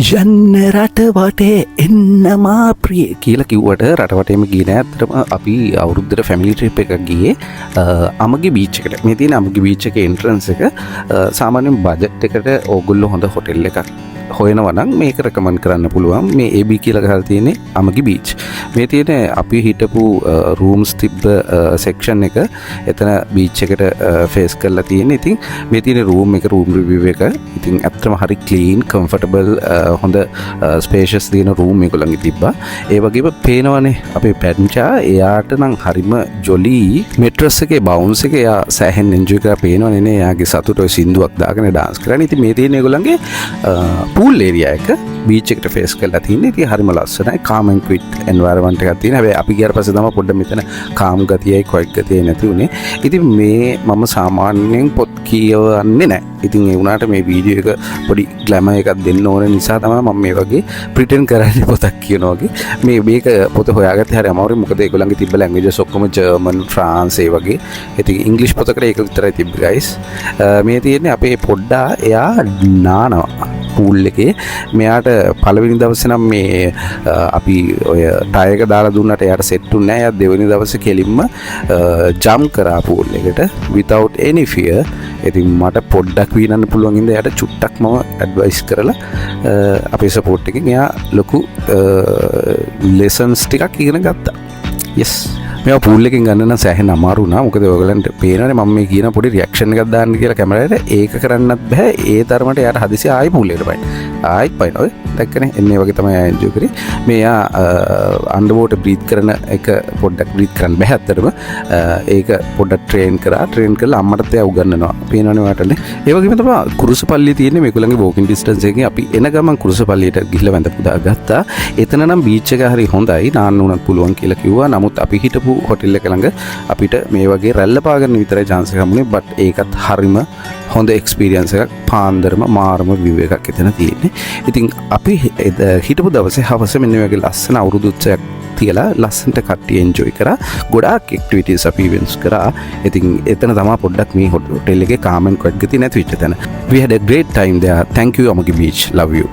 යන්න රට වටේ එන්නමා ප්‍රිය කියලා කිව්වට රට වටේම ගියේ නෑ. අතරම අපි අවුරුද්දට ෆැමිලි ට්‍රිප් එකක් ගියේ අමගේ බීච් එකට. මේ තියෙන අමගේ බීච් එකේ එන්ට්‍රන්ස් එක සාමාන්‍යයෙන් බජට් එකට ඕගොල්ලෝ හොඳ හොටෙල් එකක් හොයනවා නම් මේක රෙකමන්ඩ් කරන්න පුළුවන්. මේ AB කියලා ගහලා තියෙන්නේ අමගේ බීච්. මේ තියෙන අපි හිටපු රූම්ස් තිබ්බ සෙක්ෂන් එක එතන බීච් එකට ෆේස් කරලා තියෙන්නේ. ඉතින් මේ තියෙන රූම් රිවිව් එක ඉතින් ඇත්තටම හරි ක්ලීන් කම්ෆර්ටබල් හොඳ ස්පේෂස් තියෙන රූම් එකලඟ තිබ්බා. ඒ වගේම පේනවනේ අපේ පැන්චා එයාට නම් හරිම ජොලි මෙට්‍රස් එකේ බවුන්ස් එක එයා සෑහෙන් එන්ජොයි කරලා පේනවනේ නේ. එයාගේ සතුට ඔය සින්දුවක් දාගෙන ඩාන්ස් කරන්නේ. ඉතින් මේ තියෙන ඒගොල්ලන්ගේ පූල් ඒරියා එක බීච් එකට ෆේස් කරලා තියෙන්නේ. ඉතින් හරිම ලස්සනයි. කාම් ඇන්ඩ් ක්විට් එන්වයරන්මන්ට් එකක් තියෙනවා. හැබැයි අපි ගියාට පස්සේ තමයි පොඩ්ඩක් මෙතන කාම් ගතියයි ක්වයිට් ගතියයි නැති උනේ. ඉතින් මේ මම සාමාන්‍යයෙන් පොත් කියවන්නේ නැහැ. ඉතින් ඒ වුණාට මේ වීඩියෝ එක පොඩි ග්ලැමර් එකක් දෙන්න ඕන නිසා තමයි මම මේ වගේ ප්‍රිටෙන්ඩ් කරන්නේ පොතක් කියනවා වගේ. මේක පොත හොයාගත්තේ හරි අමාරුයි. මොකද ඒගොල්ලන්ගේ තිබ්බ ලැන්ග්වේජස් ඔක්කොම ජර්මන්, ෆ්‍රාන්ස් ඒ වගේ. ඉතින් ඉංග්‍රීසි පොතකට ඒක විතරයි තිබ්බේ ගයිස්. මේ තියෙන්නේ අපේ පොඩ්ඩා එයා නානවා පූල් එකේ. මෙයාට පළවෙනි දවසේ නම් මේ අපි ඔය ටයර් එක දාලා දුන්නට එයාට සෙට් උන්නේ නැහැ. එයා දෙවෙනි දවසේ කෙලින්ම ජම්ප් කරා පූල් එකට without any fear. ඉතින් මට පොඩ්ඩක් වීනන්න පුළුවන් ඉඳ එයාට චුට්ටක් මම ඇඩ්වයිස් කරලා අපේ සපෝට් එකෙන් එයා ලොකු ලෙසන්ස් ටිකක් ඉගෙන ගත්තා. yes මේවා පූල් එකෙන් ගන්න නම් සෑහෙන අමාරු වුණා. මොකද ඔයගලන්ට පේනවනේ මම මේ කියන පොඩි රියැක්ෂන් එකක් දාන්න කියලා කැමරාවට. ඒක කරන්නත් බෑ. ඒ තරමට එයාට හදිසි ආයි පූල් එකට පයින්. ආයිත් පයින්. ඔය දැක්කනේ එන්නේ වගේ තමයි ආ එන්ජොයි කරේ. මෙයා අන්ඩර් වෝටර් බ්‍රීත් කරන එක පොඩ්ඩක් බ්‍රීත් කරන්න බෑ අතරම. ඒක පොඩ්ඩක් ට්‍රේන් කරලා අම්මටත් එයා උගන්වනවා. පේනවනේ ඔයාලටනේ. ඒ වගේම තමයි කුරුසපල්ලිය තියෙන්නේ මේගොල්ලන්ගේ වෝකින් ඩිස්ටන්ස් එකකින්. අපි එන ගමන් කුරුසපල්ලියට ගිහිල්ලා වැඳ පුදා ගත්තා. එතන නම් බීච් එක හරි හොඳයි. නාන්න උනත් පුළුවන් කියලා කිව්වා. නමුත් අපි හිටපු හොටෙල් එක ළඟ අපිට මේ වගේ රැල්ල පාගන්න විතරයි chance එක හම්බුනේ. බට් ඒකත් හරිම හොඳ එක්ස්පීරියන්ස් එකක්. පාන්දරම මාරම view එකක් එතන තියෙන්නේ. ඉතින් අපි හිටපු දවසේ හවස මෙන්න මේ වගේ ලස්සන අවුරුදු උත්සවයක් තියලා ලස්සනට කට්ටිය එන්ජොයි කරා. ගොඩාක් ඇක්ටිවිටීස් අපි ඉවෙන්ට්ස් කරා. ඉතින් එතන තමයි පොඩ්ඩක් මේ හොටෙල් එකේ කාම් ඇන්ඩ් ක්වයිට් ගතිය නැති වෙච්ච තැන. We had a great time there. Thank you Amagi Beach. Love you.